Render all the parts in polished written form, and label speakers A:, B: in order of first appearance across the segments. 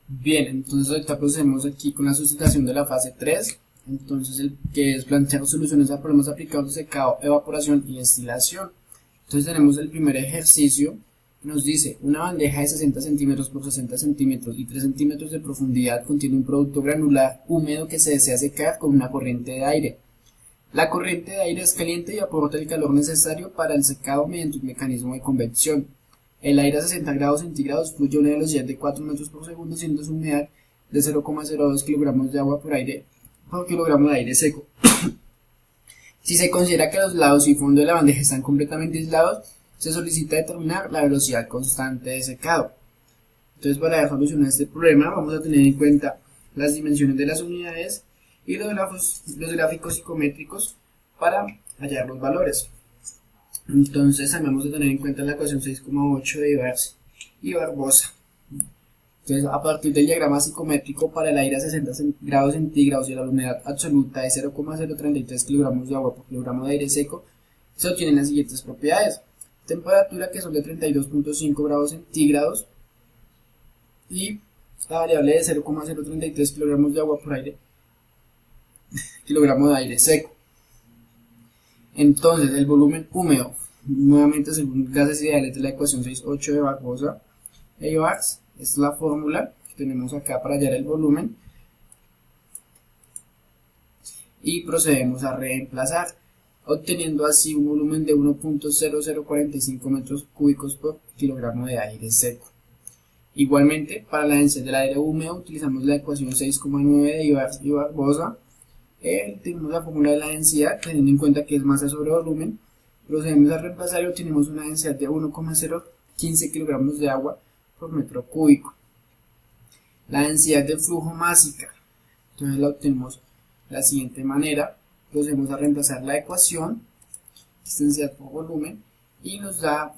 A: Bien, entonces ahorita procedemos aquí con la sustitución de la fase 3. Entonces, el que es plantear soluciones a problemas aplicados de secado, evaporación y destilación. Entonces tenemos el primer ejercicio, que nos dice: una bandeja de 60 centímetros por 60 centímetros y 3 centímetros de profundidad contiene un producto granular húmedo que se desea secar con una corriente de aire. La corriente de aire es caliente y aporta el calor necesario para el secado mediante un mecanismo de convección. El aire a 60 grados centígrados fluye a una velocidad de 4 metros por segundo, siendo su humedad de 0,02 kilogramos de agua por kilogramo de aire seco. Si se considera que los lados y fondo de la bandeja están completamente aislados, se solicita determinar la velocidad constante de secado. Entonces, para dar solución a este problema, vamos a tener en cuenta las dimensiones de las unidades y los gráficos psicométricos para hallar los valores. Entonces, también vamos a tener en cuenta la ecuación 6,8 de Ibars y Barbosa. Entonces, a partir del diagrama psicométrico para el aire a 60 grados centígrados y la humedad absoluta de 0,033 kilogramos de agua por kilogramo de aire seco, se obtienen las siguientes propiedades: temperatura, que son de 32,5 grados centígrados, y la variable de 0,033 kilogramos de agua por kilogramo de aire seco. Entonces, el volumen húmedo, nuevamente según gases ideales de la ecuación 6,8 de Barbosa e Ibars, es la fórmula que tenemos acá para hallar el volumen, y procedemos a reemplazar, obteniendo así un volumen de 1,0045 metros cúbicos por kilogramo de aire seco. Igualmente, para la densidad del aire húmedo utilizamos la ecuación 6,9 de Ibars y Barbosa. Tenemos la fórmula de la densidad, teniendo en cuenta que es masa sobre volumen. Procedemos a reemplazar y obtenemos una densidad de 1,015 kilogramos de agua por metro cúbico. La densidad de flujo másica, entonces la obtenemos de la siguiente manera. Procedemos a reemplazar la ecuación, densidad por volumen, y nos da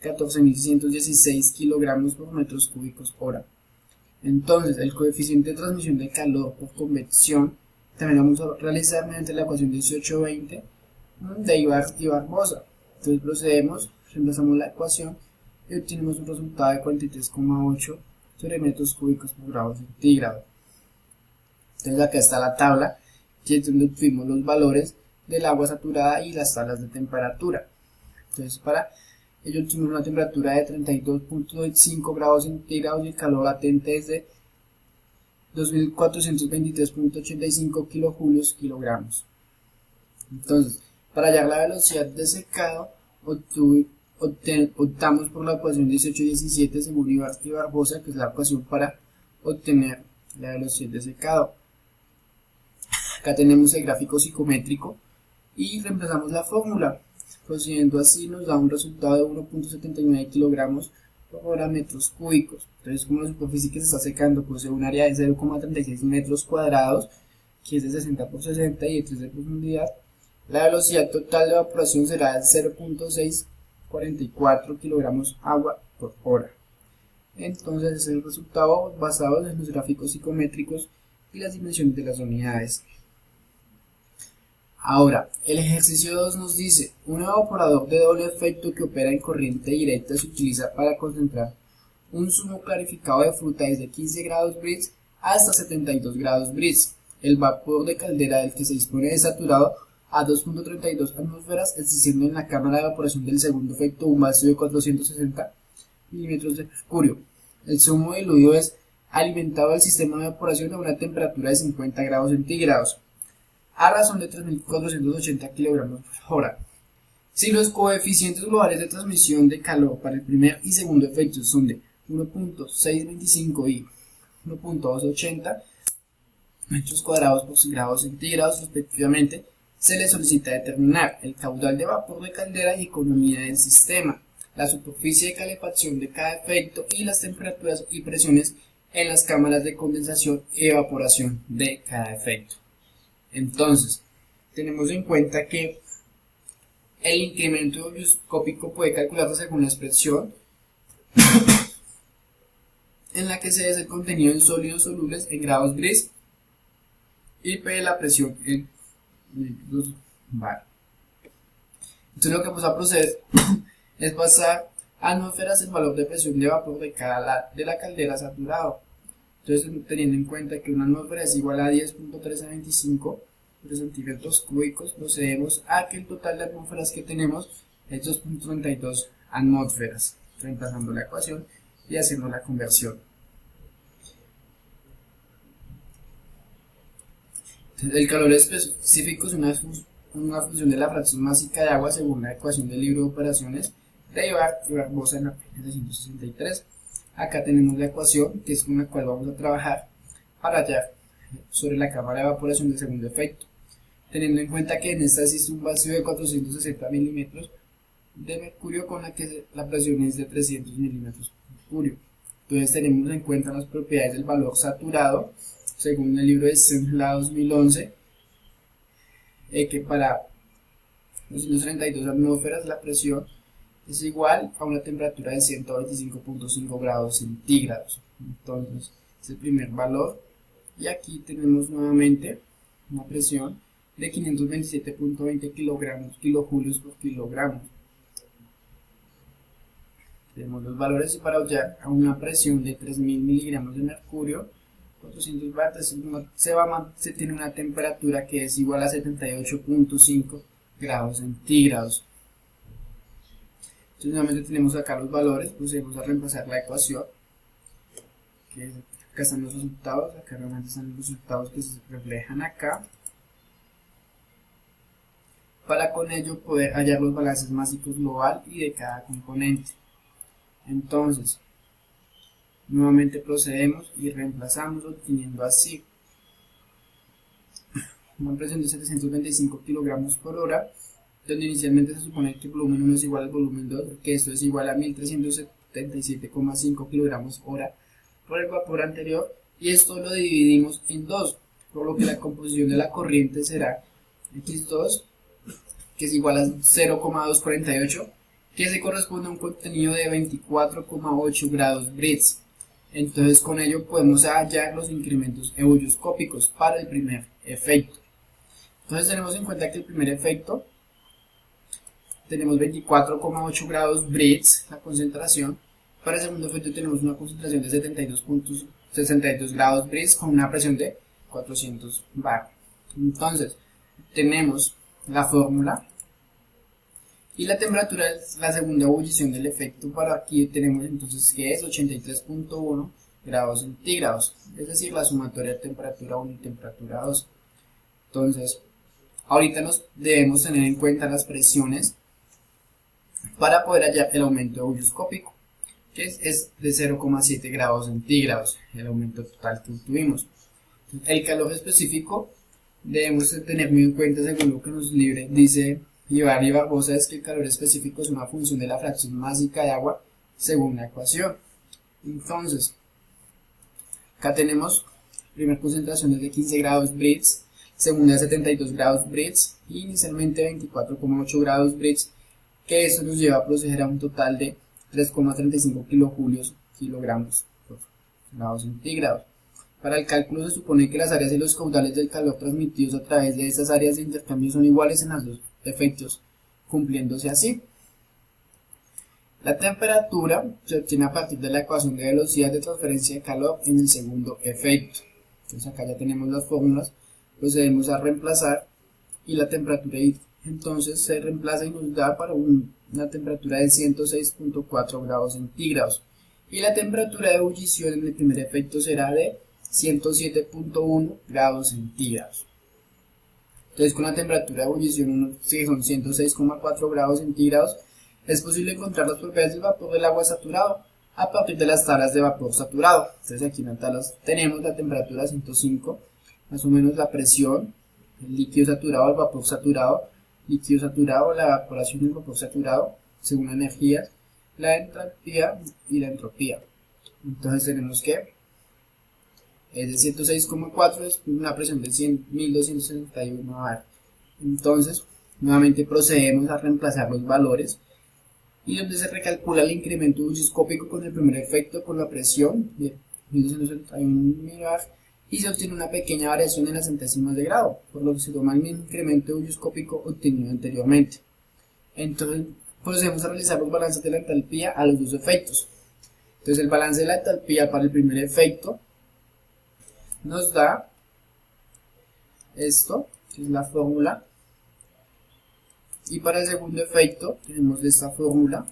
A: 14.616 kilogramos por metros cúbicos hora. Entonces, el coeficiente de transmisión de calor por convección también lo vamos a realizar mediante la ecuación 1820 de Ibars y Barbosa. Entonces procedemos, reemplazamos la ecuación y obtenemos un resultado de 43,8 sobre metros cúbicos por grado centígrado. Entonces acá está la tabla, que es donde obtuvimos los valores del agua saturada y las tablas de temperatura. Entonces, para ello obtuvimos una temperatura de 32,5 grados centígrados y el calor latente es de 2423,85 kilojulios kilogramos. Entonces, para hallar la velocidad de secado, optamos por la ecuación 1817 según Ibars y Barbosa, que es la ecuación para obtener la velocidad de secado. Acá tenemos el gráfico psicométrico y reemplazamos la fórmula. Procediendo así, nos da un resultado de 1,79 kilogramos por hora metros cúbicos. Entonces, como la superficie que se está secando posee un área de 0,36 metros cuadrados, que es de 60 por 60 y de 3 de profundidad, la velocidad total de evaporación será de 0,644 kilogramos agua por hora. Entonces, ese es el resultado basado en los gráficos psicométricos y las dimensiones de las unidades. Ahora, el ejercicio 2 nos dice: un evaporador de doble efecto que opera en corriente directa se utiliza para concentrar un zumo clarificado de fruta desde 15 grados Brix hasta 72 grados Brix. El vapor de caldera del que se dispone es saturado a 2,32 atmósferas, existiendo en la cámara de evaporación del segundo efecto un vacío de 460 milímetros de mercurio. El zumo diluido es alimentado al sistema de evaporación a una temperatura de 50 grados centígrados, a razón de 3.480 kilogramos por hora. Si los coeficientes globales de transmisión de calor para el primer y segundo efectos son de 1,625 y 1,280 metros cuadrados por grados centígrados respectivamente, se le solicita determinar el caudal de vapor de caldera y economía del sistema, la superficie de calefacción de cada efecto y las temperaturas y presiones en las cámaras de condensación y evaporación de cada efecto. Entonces, tenemos en cuenta que el incremento bioscópico puede calcularse según la expresión en la que se es el contenido en sólidos solubles en grados Brix y P de la presión en litros bar. Entonces, lo que vamos a proceder es pasar a atmósferas el valor de presión de vapor de la caldera saturado. Entonces, teniendo en cuenta que una atmósfera es igual a 10.1325 centímetros cúbicos, procedemos a que el total de atmósferas que tenemos es 2.32 atmósferas, reemplazando la ecuación y haciendo la conversión. Entonces, el calor específico es una función de la fracción másica de agua según la ecuación del libro de operaciones de Ibar y Barbosa en la página 363. Acá tenemos la ecuación, que es con la cual vamos a trabajar para hallar sobre la cámara de evaporación del segundo efecto, teniendo en cuenta que en esta existe un vacío de 460 milímetros de mercurio con la que la presión es de 300 milímetros de mercurio. Entonces tenemos en cuenta las propiedades del valor saturado, según el libro de Sembla 2011, que para 232 atmósferas la presión es igual a una temperatura de 125.5 grados centígrados. Entonces es el primer valor, y aquí tenemos nuevamente una presión de 527.20 kilojulios por kilogramo. Tenemos los valores, y para hallar a una presión de 3000 miligramos de mercurio, 400 watts, se tiene una temperatura que es igual a 78.5 grados centígrados. Entonces nuevamente tenemos acá los valores, procedemos a reemplazar la ecuación, que acá están los resultados, acá realmente están los resultados que se reflejan acá, para con ello poder hallar los balances másicos global y de cada componente. Entonces, nuevamente procedemos y reemplazamos, obteniendo así una presión de 725 kilogramos por hora, donde inicialmente se supone que el volumen 1 es igual al volumen 2, que esto es igual a 1377,5 kilogramos hora por el vapor anterior, y esto lo dividimos en 2, por lo que la composición de la corriente será X2, que es igual a 0,248, que se corresponde a un contenido de 24,8 grados Brix. Entonces con ello podemos hallar los incrementos ebullioscópicos para el primer efecto. Entonces tenemos en cuenta que el primer efecto tenemos 24,8 grados Brix, la concentración. Para el segundo efecto tenemos una concentración de 72.62 grados Brix con una presión de 400 bar. Entonces tenemos la fórmula, y la temperatura es la segunda ebullición del efecto. Para aquí tenemos entonces que es 83.1 grados centígrados, es decir, la sumatoria de temperatura 1 y temperatura 2. Entonces, ahorita nos debemos tener en cuenta las presiones para poder hallar el aumento ebullioscópico, que es de 0,7 grados centígrados, el aumento total que obtuvimos. El calor específico debemos tener muy en cuenta, según lo que nos dice Ibar y Barbosa, es que el calor específico es una función de la fracción másica de agua según la ecuación. Entonces, acá tenemos primera concentración de 15 grados Brix, segunda de 72 grados Brix y inicialmente 24,8 grados Brix, que eso nos lleva a proceder a un total de 3,35 kilogramos por grado centígrado. Para el cálculo se supone que las áreas y los caudales del calor transmitidos a través de estas áreas de intercambio son iguales en los dos efectos, cumpliéndose así. La temperatura se obtiene a partir de la ecuación de velocidad de transferencia de calor en el segundo efecto. Entonces acá ya tenemos las fórmulas, procedemos a reemplazar, y la temperatura entonces se reemplaza y nos da para una temperatura de 106.4 grados centígrados, y la temperatura de ebullición en el primer efecto será de 107.1 grados centígrados. Entonces con la temperatura de ebullición, que son 106,4 grados centígrados, es posible encontrar las propiedades del vapor del agua saturado a partir de las tablas de vapor saturado. Entonces aquí en las tablas tenemos la temperatura 105, más o menos la presión, el líquido saturado, el vapor saturado, líquido saturado, la evaporación del vapor saturado, según la energía, la entalpía y la entropía. Entonces tenemos que es de 106,4, es una presión de 1261 bar. Entonces nuevamente procedemos a reemplazar los valores, y donde se recalcula el incremento ebullioscópico con el primer efecto con la presión de 1261 bar, y se obtiene una pequeña variación en las centésimas de grado, por lo que se toma el mismo incremento ebullioscópico obtenido anteriormente. Entonces procedemos a realizar los balances de la entalpía a los dos efectos. Entonces el balance de la entalpía para el primer efecto nos da esto, que es la fórmula, y para el segundo efecto tenemos esta fórmula,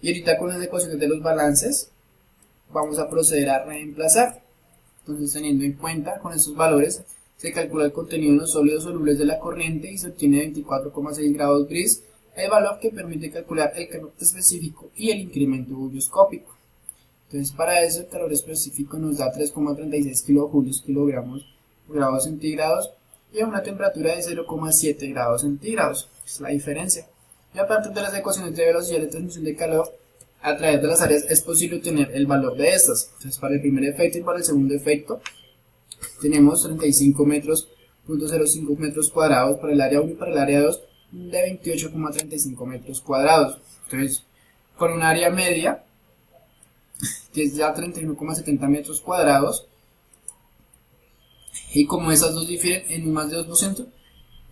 A: y ahorita con las ecuaciones de los balances vamos a proceder a reemplazar. Entonces, teniendo en cuenta con estos valores, se calcula el contenido en los sólidos solubles de la corriente y se obtiene 24,6 grados Brix, el valor que permite calcular el calor específico y el incremento bulioscópico. Entonces, para eso el calor específico nos da 3,36 kilojulios kilogramos por grados centígrados y a una temperatura de 0,7 grados centígrados. Es la diferencia. Y a partir de las ecuaciones de velocidad de transmisión de calor a través de las áreas es posible obtener el valor de estas. Entonces, para el primer efecto y para el segundo efecto tenemos 35,05 metros cuadrados para el área 1 y para el área 2 de 28,35 metros cuadrados. Entonces, con un área media que es ya 31,70 metros cuadrados, y como esas dos difieren en un más de 2%,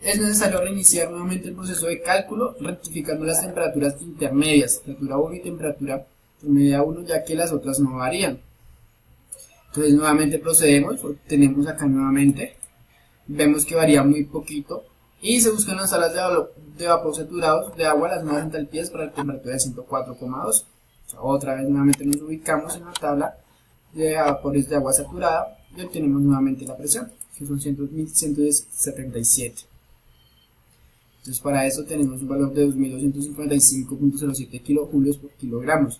A: es necesario reiniciar nuevamente el proceso de cálculo rectificando las temperaturas intermedias, temperatura 1 y temperatura intermedia 1, ya que las otras no varían. Entonces nuevamente procedemos, tenemos acá nuevamente, vemos que varía muy poquito y se buscan las salas de vapor saturados de agua las nuevas entalpías para la temperatura de 104,2. Otra vez nuevamente nos ubicamos en la tabla de vapores de agua saturada y obtenemos nuevamente la presión, que son 100.177. Entonces para eso tenemos un valor de 2.255,07 kilojulios por kilogramos.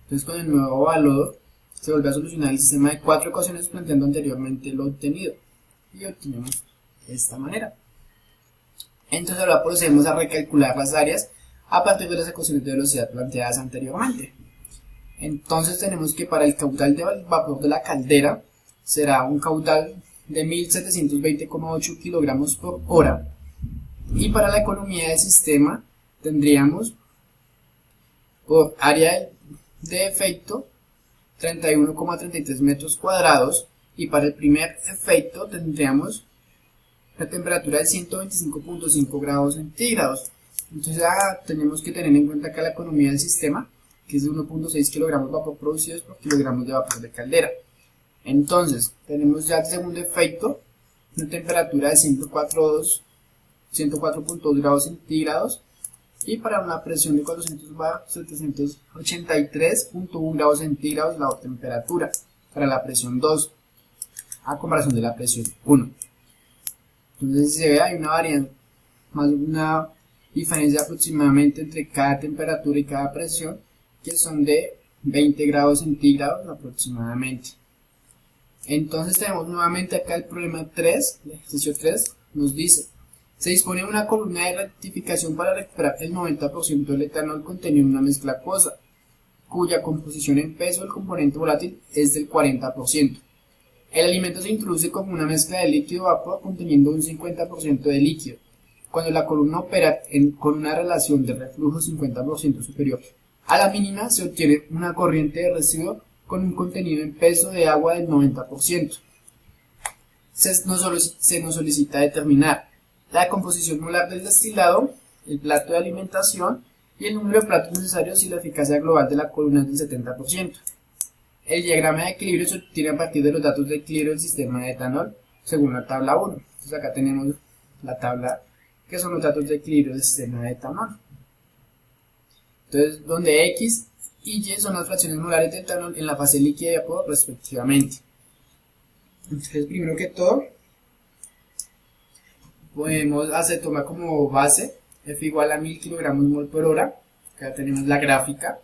A: Entonces con el nuevo valor se vuelve a solucionar el sistema de 4 ecuaciones planteando anteriormente lo obtenido y obtenemos de esta manera. Entonces ahora procedemos a recalcular las áreas a partir de las ecuaciones de velocidad planteadas anteriormente. Entonces tenemos que para el caudal de vapor de la caldera será un caudal de 1.720,8 kilogramos por hora, y para la economía del sistema tendríamos por área de efecto 31,33 metros cuadrados, y para el primer efecto tendríamos la temperatura de 125,5 grados centígrados. Entonces tenemos que tener en cuenta que la economía del sistema, que es de 1,6 kilogramos de vapor producidos por kilogramos de vapor de caldera. Entonces tenemos ya el segundo efecto, una temperatura de 104,2 grados centígrados, y para una presión de 783,1 grados centígrados la temperatura para la presión 2 a comparación de la presión 1. Entonces se ve hay una diferencia aproximadamente entre cada temperatura y cada presión, que son de 20 grados centígrados aproximadamente. Entonces tenemos nuevamente acá el problema 3, el ejercicio 3, nos dice: se dispone de una columna de rectificación para recuperar el 90% del etanol contenido en una mezcla acuosa, cuya composición en peso del componente volátil es del 40%. El alimento se introduce como una mezcla de líquido-vapor conteniendo un 50% de líquido. Cuando la columna opera con una relación de reflujo 50% superior a la mínima, se obtiene una corriente de residuo con un contenido en peso de agua del 90%. Se nos solicita determinar la composición molar del destilado, el plato de alimentación y el número de platos necesarios si la eficacia global de la columna es del 70%. El diagrama de equilibrio se obtiene a partir de los datos de equilibrio del sistema de etanol según la tabla 1. Entonces acá tenemos la tabla que son los datos de equilibrio del sistema de etanol. Entonces, donde X y Y son las fracciones molares de etanol en la fase líquida y vapor respectivamente. Entonces, primero que todo, podemos tomar como base F igual a 1000 kilogramos mol por hora. Acá tenemos la gráfica,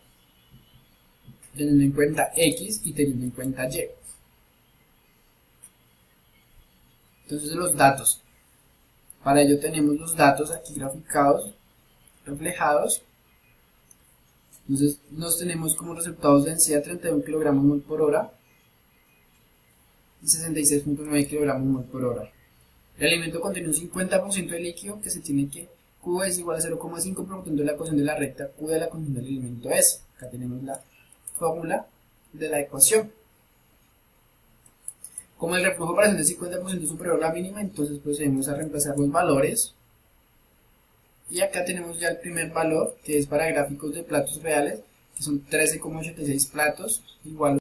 A: teniendo en cuenta X y teniendo en cuenta Y. Entonces los datos, para ello tenemos los datos aquí graficados, reflejados. Entonces nos tenemos como resultados de densidad 31 kilogramos mol por hora y 66,9 kilogramos mol por hora. El alimento contiene un 50% de líquido que se tiene que Q es igual a 0,5 por tanto la ecuación de la recta Q de la conjunción del alimento es. Acá tenemos la fórmula de la ecuación. Como el reflujo para ser del 50% superior a la mínima, entonces procedemos a reemplazar los valores. Y acá tenemos ya el primer valor, que es para gráficos de platos reales, que son 13,86 platos, igual